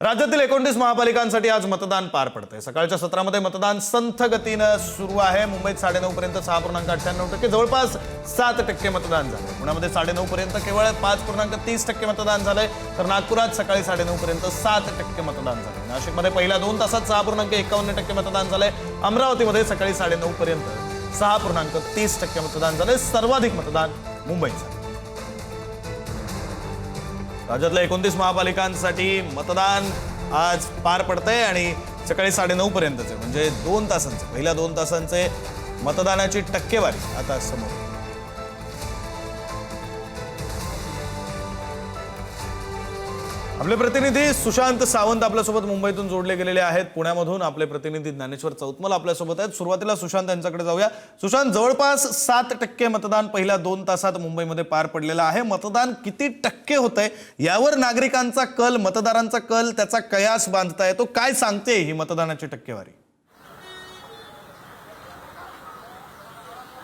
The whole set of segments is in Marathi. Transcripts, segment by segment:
राज्यातील 29 महापालिकांसाठी आज मतदान पार पडतंय। सकाळच्या सत्रामध्ये मतदान संथ गतीनं सुरू आहे। मुंबईत 9:30 पर्यंत 6.98% जवळपास 7% मतदान झाले। पुण्यामध्ये 9:30 पर्यंत केवळ 5.30% मतदान झालंय, तर नागपुरात सकाळी 9:30 पर्यंत 7% मतदान झालंय। नाशिकमध्ये पहिल्या 2 तासात 6.51% मतदान झालंय। अमरावतीमध्ये सकाळी 9:30 पर्यंत 6.30% मतदान झालंय। सर्वाधिक मतदान मुंबईत झालं। राज्यातल्या 29 महापालिकांसाठी मतदान आज पार पडतंय आणि सकाळी 9:30 पर्यंतचे म्हणजे 2 तासांचे पहिल्या 2 तासांचे मतदानाची टक्केवारी आता समोर। आपले प्रतिनिधी सुशांत सावंत आपल्यासोबत मुंबईतून जोडले गेलेले आहेत। पुण्यामधून आपले प्रतिनिधी ज्ञानेश्वर चौतमल आपल्यासोबत आहेत। सुरुवातीला सुशांत यांच्याकडे जाऊया। सुशांत, जवळपास 7% मतदान पहिल्या 2 तासात मुंबईमध्ये पार पडलेलं आहे। मतदान किती टक्के होतंय यावर नागरिकांचा कल, मतदारांचा कल, त्याचा कयास बांधता येतो। काय सांगते ही मतदानाची टक्केवारी?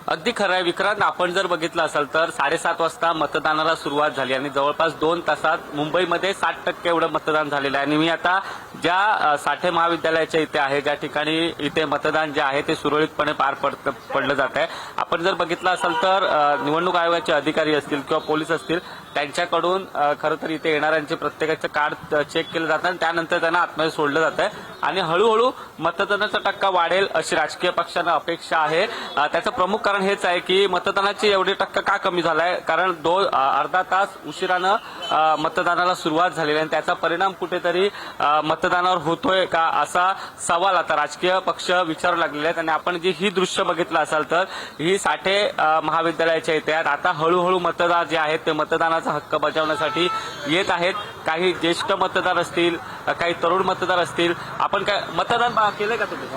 अगदी खरं आहे विक्रांत, आपण जर बघितलं असाल तर 7:30 वाजता मतदानाला सुरुवात झाली आणि जवळपास 2 तासात मुंबईमध्ये 60% एवढं मतदान झालेलं आहे। आणि मी आता ज्या साठे महाविद्यालयाच्या इथे आहे, ज्या ठिकाणी इथे मतदान जे आहे ते सुरळीतपणे पार पडलं जात आहे। आपण जर बघितलं असाल तर निवडणूक आयोगाचे अधिकारी असतील किंवा पोलीस असतील, त्यांच्याकडून खरं तर इथे येणाऱ्यांचे प्रत्येकाचं कार्ड चेक केलं जातं आणि त्यानंतर त्यांना आतमध्ये सोडलं जातं आणि हळूहळू मतदानाचा टक्का वाढेल अशी राजकीय पक्षांना अपेक्षा आहे। त्याचं प्रमुख कारण हेच आहे की मतदानाची एवढी टक्का का कमी झालाय, कारण अर्धा तास उशिरानं मतदानाला सुरुवात झालेली आहे आणि त्याचा परिणाम कुठेतरी मतदानावर होतोय का असा सवाल आता राजकीय पक्ष विचारू लागलेले आहेत। आणि आपण जी ही दृश्य बघितलं असाल तर ही साठे महाविद्यालयाच्या इथे आहेत। आता हळूहळू मतदार जे आहेत ते मतदानाचा हक्क बजावण्यासाठी येत आहेत। काही ज्येष्ठ मतदार असतील, काही तरुण मतदार असतील। आपण काय मतदान केलंय का तुम्ही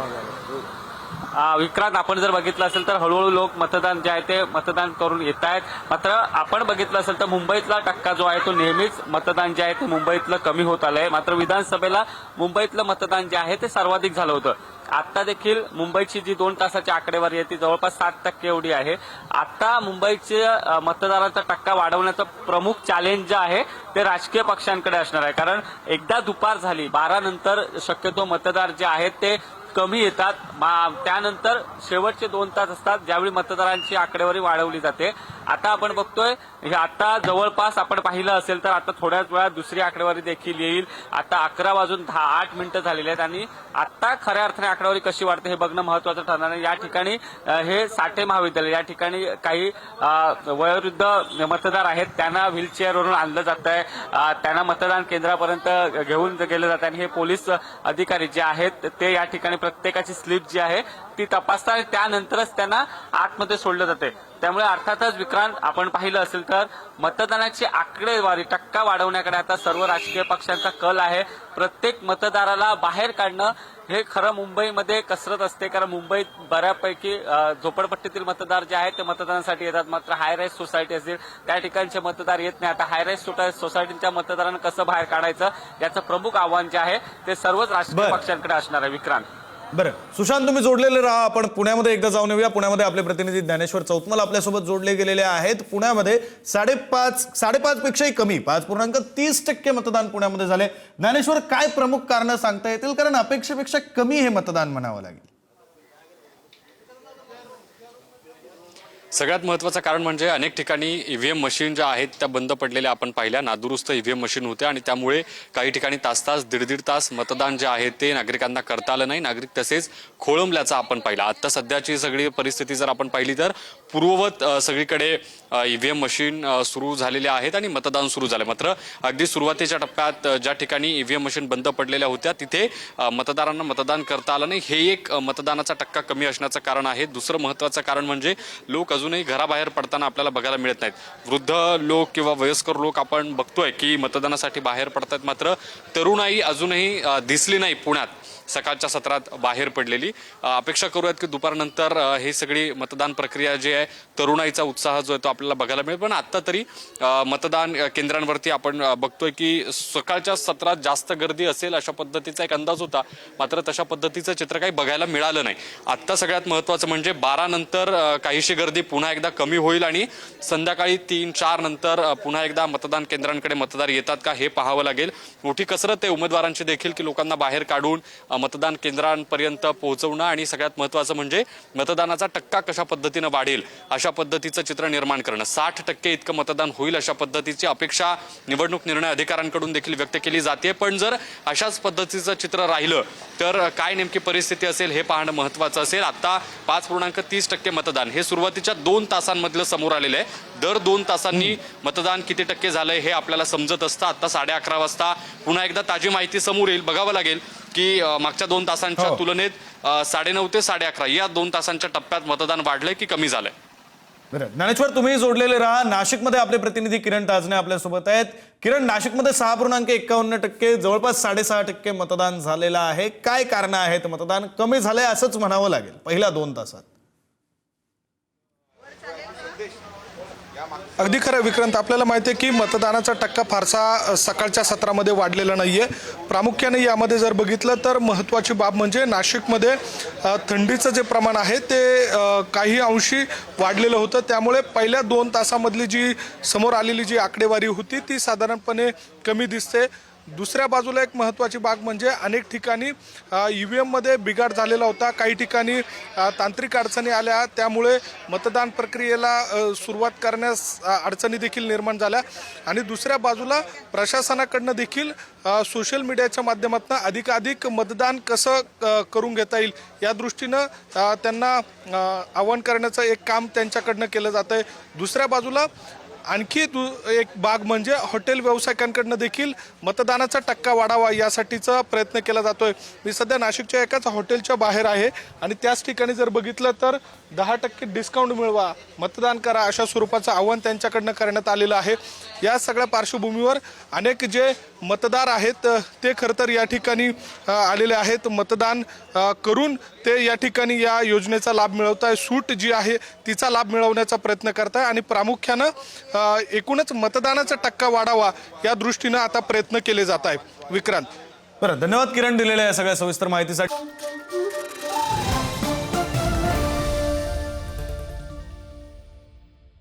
विक्रांत? आपण जर बघितलं असेल तर हळूहळू लोक मतदान जे आहे ते मतदान करून येत आहेत। मात्र आपण बघितलं असेल तर मुंबईतला टक्का जो आहे तो नेहमीच मतदान जे आहे ते मुंबईतलं कमी होत आलंय। मात्र विधानसभेला मुंबईतलं मतदान जे आहे ते सर्वाधिक झालं होतं। आता देखील मुंबईची जी 2 तासाची आकडेवारी आहे ती जवळपास 7% एवढी आहे। आता मुंबईच्या मतदारांचा टक्का वाढवण्याचं प्रमुख चॅलेंज जे आहे ते राजकीय पक्षांकडे असणार आहे, कारण एकदा दुपार झाली 12 नंतर शक्यतो मतदार जे आहेत ते कमी येतात। त्यानंतर शेवटचे 2 तास असतात ज्यावेळी मतदारांची आकडेवारी वाढवली जाते। आता आपण बघतोय आता जवळपास आपण पाहिलं असेल तर आता थोड्याच वेळात दुसरी आकडेवारी देखील येईल। आता 11:08 झालेले आहेत आणि आता खऱ्या अर्थाने आकडेवारी कशी वाढते हे बघणं महत्वाचं ठरणार आहे। या ठिकाणी हे साठे महाविद्यालय, या ठिकाणी काही वयोवृद्ध मतदार आहेत, त्यांना व्हीलचेअरवरून आणलं जात आहे, त्यांना मतदान केंद्रापर्यंत घेऊन गेलं जात आहे आणि हे पोलीस अधिकारी जे आहेत ते या ठिकाणी प्रत्येकाची स्लिप जी आहे ती तपासतात आणि त्यानंतरच त्यांना आतमध्ये सोडलं जाते। त्यामुळे अर्थातच विक्रांत, आपण पाहिलं असेल तर मतदानाची आकडेवारी टक्का वाढवण्याकडे आता सर्व राजकीय पक्षांचा कल आहे। प्रत्येक मतदाराला बाहेर काढणं हे खरं मुंबईमध्ये कसरत असते, कारण मुंबईत बऱ्यापैकी झोपडपट्टीतील मतदार जे आहेत ते मतदानासाठी येतात, मात्र हाय राईज सोसायटी असतील त्या ठिकाणचे मतदार येत नाही। आता हाय राईज सोसायटीच्या मतदारांना कसं बाहेर काढायचं याचं प्रमुख आव्हान जे आहे ते सर्वच राजकीय पक्षांकडे असणार आहे विक्रांत। बरं सुशांत, तुम्ही जोडलेले राहा। आपण पुण्यामध्ये एकदा जाऊन येऊया। पुण्यामध्ये आपले प्रतिनिधी ज्ञानेश्वर चौतमल आपल्यासोबत जोडले गेलेले आहेत। पुण्यामध्ये 5.5 पेक्षाही कमी 5.30% मतदान पुण्यामध्ये झाले। ज्ञानेश्वर, काय प्रमुख कारण सांगता येतील, कारण अपेक्षेपेक्षा कमी हे मतदान म्हणावं लागेल? सगळ्यात महत्त्वाचं कारण म्हणजे अनेक ठिकाणी ईव्हीएम मशीन ज्या आहेत त्या बंद पडलेल्या आपण पाहिल्या। नादुरुस्त ईव्हीएम मशीन होत्या आणि त्यामुळे काही ठिकाणी तास दीड तास मतदान जे आहे ते नागरिकांना करता आलं नाही। नागरिक तसेच खोळंबल्याचं आपण पाहिलं। आता सध्याची सगळी परिस्थिती जर आपण पाहिली तर पूर्ववत सगळीकडे ईव्हीएम मशीन सुरू झालेल्या आहेत आणि मतदान सुरू झालं। मात्र अगदी सुरुवातीच्या टप्प्यात ज्या ठिकाणी ईव्हीएम मशीन बंद पडलेल्या होत्या तिथे मतदारांना मतदान करता आलं नाही। हे एक मतदानाचा टक्का कमी असण्याचं कारण आहे। दुसरं महत्त्वाचं कारण म्हणजे लोक अजूनही घराबाहेर पडताना आपल्याला बघायला मिळत नाहीत। वृद्ध लोक किंवा वयस्कर लोक आपण बघतोय की मतदानासाठी बाहेर पडतात, मात्र तरुणाई अजूनही दिसली नाही पुण्यात। सकाळच्या सत्रात बाहेर पडलेली. अपेक्षा करूयात की दुपारनंतर ही सगळी मतदान प्रक्रिया जी आहे, तरुणाईचा उत्साह जो आहे तो आपल्याला बघायला मिळेल. पण आता तरी मतदान केंद्रांवरती आपण बघतोय की सकाळच्या सत्रात जास्त गर्दी असेल अशा पद्धतीचा एक अंदाज होता, मात्र तशा पद्धतीचं चित्र काही बघायला मिळालं नाही. आत्ता सगळ्यात महत्त्वाचं म्हणजे 12 नंतर काहीशी गर्दी पुन्हा एकदा कमी होईल आणि संध्याकाळी 3-4 नंतर पुन्हा एकदा मतदान केंद्रांकडे मतदार येतात का हे पाहावं लागेल. मोठी कसरत आहे उमेदवारांची देखील की लोकांना बाहेर काढून मतदान केंद्रांपर्यंत पोहोचवणं आणि सगळ्यात महत्त्वाचं म्हणजे मतदानाचा टक्का कशा पद्धतीनं वाढेल अशा पद्धतीचं चित्र निर्माण करणं. 60% इतकं मतदान होईल अशा पद्धतीची अपेक्षा निवडणूक निर्णय अधिकाऱ्यांकडून देखील व्यक्त केली जाते. पण जर अशाच पद्धतीचं चित्र राहिलं तर काय नेमकी परिस्थिती असेल हे पाहणं महत्त्वाचं असेल. आता 5.30% मतदान हे सुरुवातीच्या 2 तासांमधलं समोर आलेलं आहे. दर 2 तासांनी मतदान किती टक्के झालंय हे आपल्याला समजत असतं. आता 11:30 वाजता पुन्हा एकदा ताजी माहिती समोर येईल. बघावं लागेल की मागच्या 2 तासांच्या तुलनेत 9:30 ते 11:30 या 2 तासांच्या टप्प्यात मतदान वाढलंय की कमी झालंय. बरं, ज्ञानेश्वर तुम्ही जोडलेले राहा. नाशिकमध्ये आपले प्रतिनिधी किरण ताजने आपल्यासोबत आहेत. किरण, नाशिकमध्ये 6.51% जवळपास 6.5% मतदान झालेलं आहे. काय कारण आहेत? मतदान कमी झालंय असंच म्हणावं लागेल पहिल्या 2 तासात. अगदी खरं विक्रांत, आपल्याला माहिती आहे की मतदानाचा टक्का फारसा सकाळच्या सत्रामध्ये वाढलेला नाहीये. प्रामुख्याने यामध्ये जर बघितलं तर महत्त्वाची बाब म्हणजे नाशिकमध्ये थंडीचं जे प्रमाण आहे ते काही अंशी वाढलेलं होतं. त्यामुळे पहिल्या 2 तासामधली जी समोर आलेली जी आकडेवारी होती ती साधारणपणे कमी दिसते. दुसऱ्या बाजूला एक महत्त्वाची बाब म्हणजे अनेक ठिकाणी EVM मध्ये बिघाड झालेला होता. काही ठिकाणी तांत्रिक अडचणी आल्या, त्यामुळे मतदान प्रक्रियेला सुरुवात करण्यास अडचणी देखील निर्माण झाल्या. आणि दुसऱ्या बाजूला प्रशासनाकडनं देखील सोशल मीडियाच्या माध्यमातून अधिकाधिक मतदान कसं करून घेता येईल या दृष्टीनं त्यांना आवाहन करण्याचं एक काम त्यांच्याकडनं केलं जातं आहे. दुसऱ्या बाजूला आणखी एक बाग म्हणजे हॉटेल व्यावसायिकांकडनं देखील मतदानाचा टक्का वाढावा यासाठीचा प्रयत्न केला जातोय. मी सध्या नाशिकच्या एकाच हॉटेलच्या बाहेर आहे आणि त्याच ठिकाणी जर बघितलं तर 10% डिस्काउंट मिळवा, मतदान करा अशा स्वरूपाचं आवाहन त्यांच्याकडनं करण्यात आलेलं आहे. या सगळ्या पार्श्वभूमीवर अनेक जे मतदार आहेत ते खरं तर या ठिकाणी आलेले आहेत. मतदान करून ते या ठिकाणी या योजनेचा लाभ मिळवत आहे. सूट जी आहे तिचा लाभ मिळवण्याचा प्रयत्न करत आहे आणि प्रामुख्यानं एकूणच मतदानाचा टक्का वाढावा या दृष्टीनं आता प्रयत्न केले जात आहे. विक्रांत. बरं, धन्यवाद किरण दिलेल्या या सगळ्या सविस्तर माहितीसाठी.